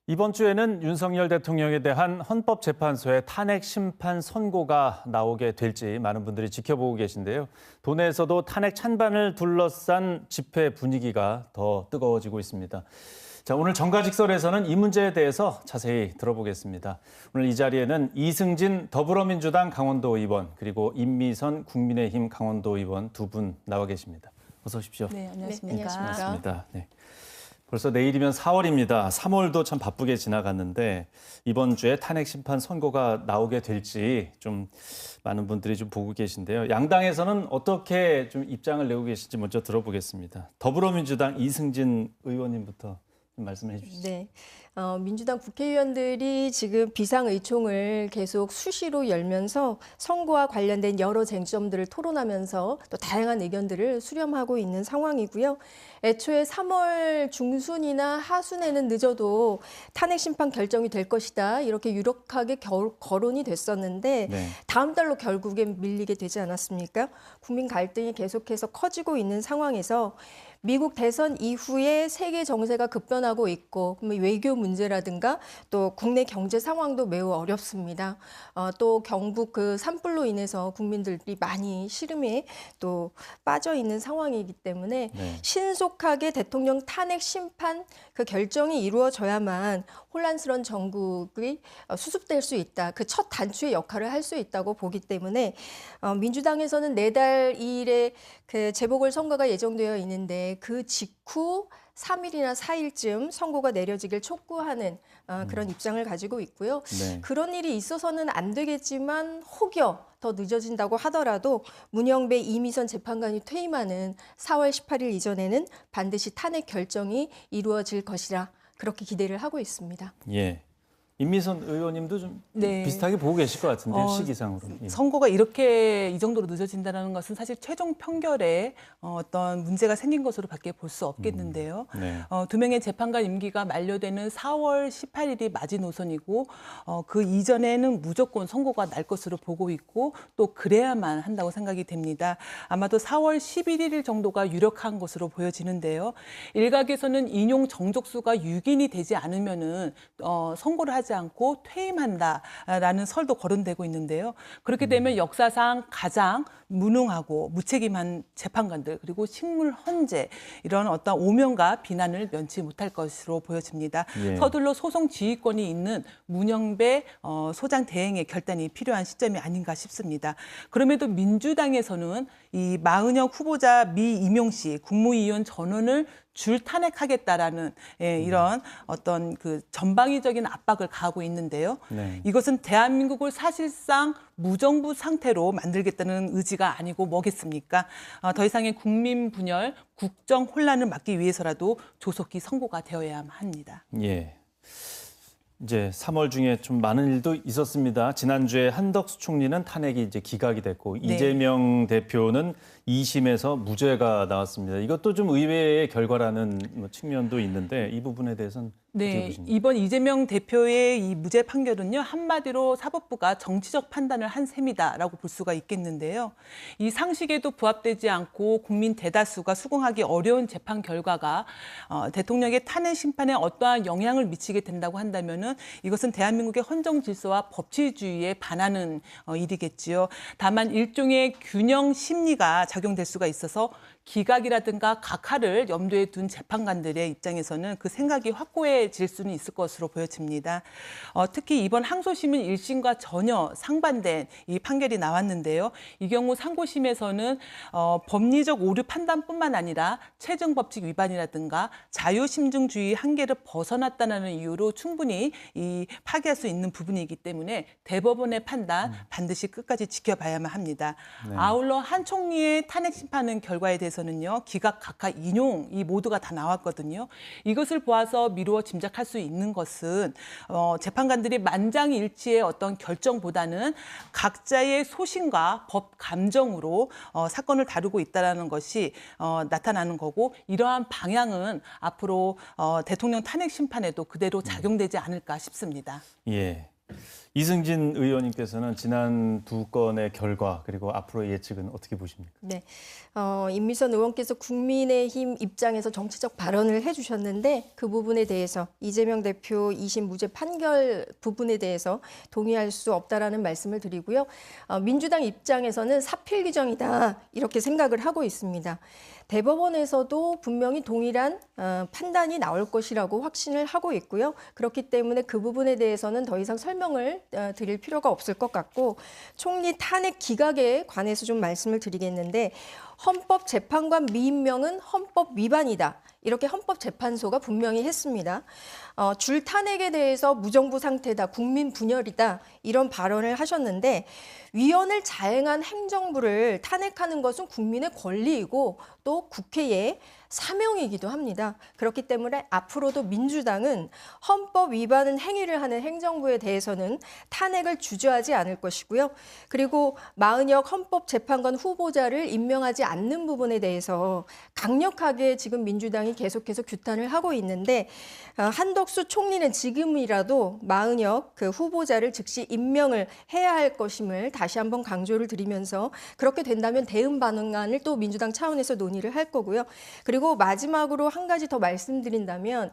이번 주에는 윤석열 대통령에 대한 헌법재판소의 탄핵 심판 선고가 나오게 될지 많은 분들이 지켜보고 계신데요. 도내에서도 탄핵 찬반을 둘러싼 집회 분위기가 더 뜨거워지고 있습니다. 자, 오늘 정가직설에서는 이 문제에 대해서 자세히 들어보겠습니다. 오늘 이 자리에는 이승진 더불어민주당 강원도 의원 그리고 임미선 국민의힘 강원도 의원 두 분 나와 계십니다. 어서 오십시오. 네, 안녕하십니까. 네, 반갑습니다. 네. 벌써 내일이면 4월입니다. 3월도 참 바쁘게 지나갔는데 이번 주에 탄핵 심판 선고가 나오게 될지 좀 많은 분들이 좀 보고 계신데요. 양당에서는 어떻게 좀 입장을 내고 계신지 먼저 들어보겠습니다. 더불어민주당 이승진 의원님부터 좀 말씀해 주시죠. 네, 민주당 국회의원들이 지금 비상의총을 계속 수시로 열면서 선거와 관련된 여러 쟁점들을 토론하면서 또 다양한 의견들을 수렴하고 있는 상황이고요. 애초에 3월 중순이나 하순에는 늦어도 탄핵 심판 결정이 될 것이다 이렇게 유력하게 거론이 됐었는데 네. 다음 달로 결국엔 밀리게 되지 않았습니까? 국민 갈등이 계속해서 커지고 있는 상황에서 미국 대선 이후에 세계 정세가 급변하고 있고 외교 문제라든가 또 국내 경제 상황도 매우 어렵습니다. 또 경북 그 산불로 인해서 국민들이 많이 시름에 또 빠져 있는 상황이기 때문에 네. 신속하게 대통령 탄핵 심판 그 결정이 이루어져야만 혼란스러운 정국이 수습될 수 있다. 그 첫 단추의 역할을 할 수 있다고 보기 때문에 민주당에서는 내달 2일에 그 재보궐선거가 예정되어 있는데 그 직후 3일이나 4일쯤 선고가 내려지길 촉구하는 그런 입장을 가지고 있고요. 네. 그런 일이 있어서는 안 되겠지만 혹여 더 늦어진다고 하더라도 문영배 이미선 재판관이 퇴임하는 4월 18일 이전에는 반드시 탄핵 결정이 이루어질 것이라 그렇게 기대를 하고 있습니다. 예. 임미선 의원님도 좀 네. 비슷하게 보고 계실 것 같은데요, 시기상으로. 예. 선거가 이렇게 이 정도로 늦어진다는 것은 사실 최종 판결에 어떤 문제가 생긴 것으로 밖에 볼 수 없겠는데요. 네. 두 명의 재판관 임기가 만료되는 4월 18일이 마지노선이고 그 이전에는 무조건 선고가 날 것으로 보고 있고 또 그래야만 한다고 생각이 됩니다. 아마도 4월 11일 정도가 유력한 것으로 보여지는데요. 일각에서는 인용 정족수가 6인이 되지 않으면은 선고를 하지 않고 퇴임한다라는 설도 거론되고 있는데요. 그렇게 되면 역사상 가장 무능하고 무책임한 재판관들 그리고 식물 헌재 이런 어떤 오명과 비난을 면치 못할 것으로 보여집니다. 예. 서둘러 소송 지휘권이 있는 문영배 소장 대행의 결단이 필요한 시점이 아닌가 싶습니다. 그럼에도 민주당에서는 이 마은혁 후보자 미임용 씨 국무위원 전원을 줄 탄핵하겠다라는 이런 어떤 그 전방위적인 압박을 가하고 있는데요. 네. 이것은 대한민국을 사실상 무정부 상태로 만들겠다는 의지가 아니고 뭐겠습니까? 더 이상의 국민 분열, 국정 혼란을 막기 위해서라도 조속히 선고가 되어야 합니다. 예. 이제 3월 중에 좀 많은 일도 있었습니다. 지난주에 한덕수 총리는 탄핵이 이제 기각이 됐고 네. 이재명 대표는 2심에서 무죄가 나왔습니다. 이것도 좀 의외의 결과라는 측면도 있는데 이 부분에 대해서는 어떻게 네, 보십니까? 이번 이재명 대표의 이 무죄 판결은요, 한마디로 사법부가 정치적 판단을 한 셈이다라고 볼 수가 있겠는데요. 이 상식에도 부합되지 않고 국민 대다수가 수긍하기 어려운 재판 결과가 대통령의 탄핵 심판에 어떠한 영향을 미치게 된다고 한다면은 이것은 대한민국의 헌정 질서와 법치주의에 반하는 일이겠지요. 다만 일종의 균형 심리가 작용될 수가 있어서 기각이라든가 각하를 염두에 둔 재판관들의 입장에서는 그 생각이 확고해질 수는 있을 것으로 보여집니다. 특히 이번 항소심은 1심과 전혀 상반된 이 판결이 나왔는데요. 이 경우 상고심에서는 법리적 오류 판단뿐만 아니라 체증법칙 위반이라든가 자유심증주의 한계를 벗어났다는 이유로 충분히 파기할 수 있는 부분이기 때문에 대법원의 판단 반드시 끝까지 지켜봐야만 합니다. 네. 아울러 한 총리의 탄핵 심판 결과에 대해서는요. 기각, 각하, 인용 이 모두가 다 나왔거든요. 이것을 보아서 미루어 짐작할 수 있는 것은 재판관들이 만장일치의 어떤 결정보다는 각자의 소신과 법 감정으로 사건을 다루고 있다는 것이 나타나는 거고 이러한 방향은 앞으로 대통령 탄핵 심판에도 그대로 작용되지 않을까 싶습니다. 예. 이승진 의원님께서는 지난 두 건의 결과 그리고 앞으로의 예측은 어떻게 보십니까? 네, 임미선 의원께서 국민의힘 입장에서 정치적 발언을 해주셨는데 그 부분에 대해서 이재명 대표 2심 무죄 판결 부분에 대해서 동의할 수 없다라는 말씀을 드리고요. 민주당 입장에서는 사필 규정이다 이렇게 생각을 하고 있습니다. 대법원에서도 분명히 동일한 판단이 나올 것이라고 확신을 하고 있고요. 그렇기 때문에 그 부분에 대해서는 더 이상 설명을 드릴 필요가 없을 것 같고 총리 탄핵 기각에 관해서 좀 말씀을 드리겠는데 헌법재판관 미임명은 헌법 위반이다. 이렇게 헌법재판소가 분명히 했습니다. 줄 탄핵에 대해서 무정부 상태다, 국민 분열이다 이런 발언을 하셨는데 위헌을 자행한 행정부를 탄핵하는 것은 국민의 권리이고 또 국회의 사명이기도 합니다. 그렇기 때문에 앞으로도 민주당은 헌법 위반 행위를 하는 행정부에 대해서는 탄핵을 주저하지 않을 것이고요. 그리고 마은혁 헌법재판관 후보자를 임명하지 않는 부분에 대해서 강력하게 지금 민주당이 계속해서 규탄을 하고 있는데 한덕수 총리는 지금이라도 마은혁 그 후보자를 즉시 임명을 해야 할 것임을 다시 한번 강조를 드리면서 그렇게 된다면 대응 방안을 또 민주당 차원에서 논의를 할 거고요. 그리고 마지막으로 한 가지 더 말씀드린다면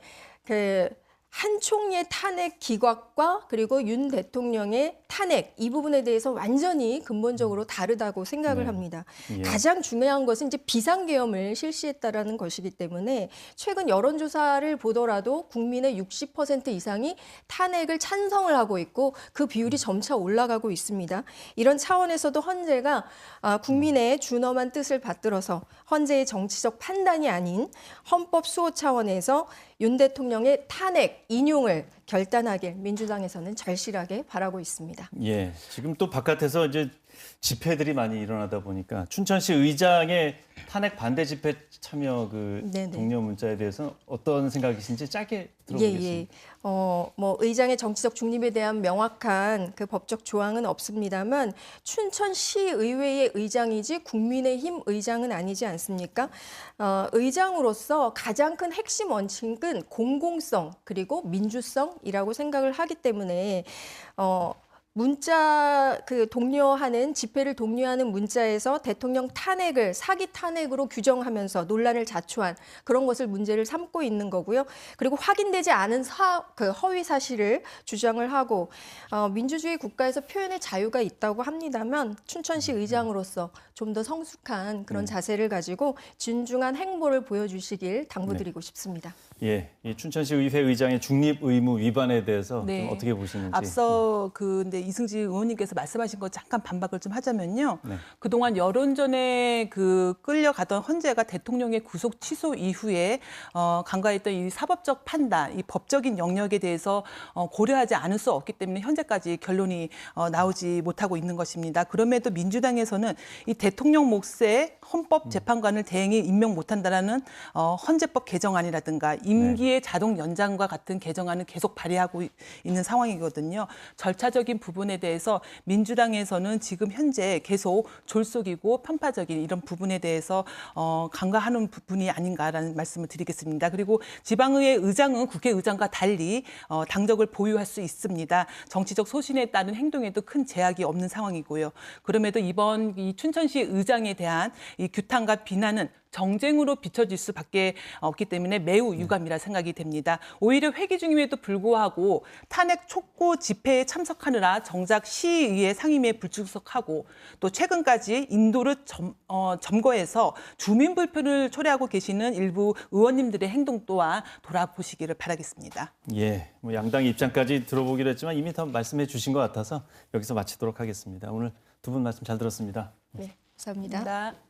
한 총리의 탄핵 기각과 그리고 윤 대통령의 탄핵 이 부분에 대해서 완전히 근본적으로 다르다고 생각을 합니다. 예. 가장 중요한 것은 이제 비상계엄을 실시했다라는 것이기 때문에 최근 여론조사를 보더라도 국민의 60% 이상이 탄핵을 찬성을 하고 있고 그 비율이 점차 올라가고 있습니다. 이런 차원에서도 헌재가 국민의 준엄한 뜻을 받들어서 헌재의 정치적 판단이 아닌 헌법 수호 차원에서 윤 대통령의 탄핵 인용을 결단하길 민주당에서는 절실하게 바라고 있습니다. 예, 지금 또 바깥에서 이제 집회들이 많이 일어나다 보니까 춘천시 의장의 탄핵 반대 집회 참여 그 네네. 동료 문자에 대해서는 어떤 생각이신지 짧게 들어보겠습니다. 예. 뭐 의장의 정치적 중립에 대한 명확한 그 법적 조항은 없습니다만 춘천시 의회의 의장이지 국민의힘 의장은 아니지 않습니까? 의장으로서 가장 큰 핵심 원칙은 공공성 그리고 민주성이라고 생각을 하기 때문에 문자 독려하는 집회를 독려하는 문자에서 대통령 탄핵을 사기 탄핵으로 규정하면서 논란을 자초한 그런 것을 문제를 삼고 있는 거고요. 그리고 확인되지 않은 허위 사실을 주장을 하고 민주주의 국가에서 표현의 자유가 있다고 합니다만 춘천시 의장으로서 좀 더 성숙한 그런 자세를 가지고 진중한 행보를 보여주시길 당부드리고 싶습니다. 예, 이 춘천시 의회 의장의 중립 의무 위반에 대해서 네. 좀 어떻게 보시는지. 앞서 근데 이승진 의원님께서 말씀하신 거 잠깐 반박을 좀 하자면요. 네. 그동안 여론전에 끌려가던 헌재가 대통령의 구속 취소 이후에 간과했던 이 사법적 판단, 이 법적인 영역에 대해서 고려하지 않을 수 없기 때문에 현재까지 결론이 나오지 못하고 있는 것입니다. 그럼에도 민주당에서는 이 대통령 몫의 헌법재판관을 대행에 임명 못한다라는 헌재법 개정안이라든가 임기의 자동 연장과 같은 개정안을 계속 발의하고 있는 상황이거든요. 절차적인 부분에 대해서 민주당에서는 지금 현재 계속 졸속이고 편파적인 이런 부분에 대해서 간과하는 부분이 아닌가라는 말씀을 드리겠습니다. 그리고 지방의회 의장은 국회의장과 달리 당적을 보유할 수 있습니다. 정치적 소신에 따른 행동에도 큰 제약이 없는 상황이고요. 그럼에도 이번 이 춘천시 의장에 대한 이 규탄과 비난은 정쟁으로 비춰질 수밖에 없기 때문에 매우 유감이라 생각이 됩니다. 오히려 회기 중임에도 불구하고 탄핵 촉구 집회에 참석하느라 정작 시의회 상임위에 불출석하고 또 최근까지 인도를 점거해서 주민 불편을 초래하고 계시는 일부 의원님들의 행동 또한 돌아보시기를 바라겠습니다. 예, 뭐 양당의 입장까지 들어보기로 했지만 이미 다 말씀해 주신 것 같아서 여기서 마치도록 하겠습니다. 오늘 두 분 말씀 잘 들었습니다. 네, 감사합니다. 감사합니다.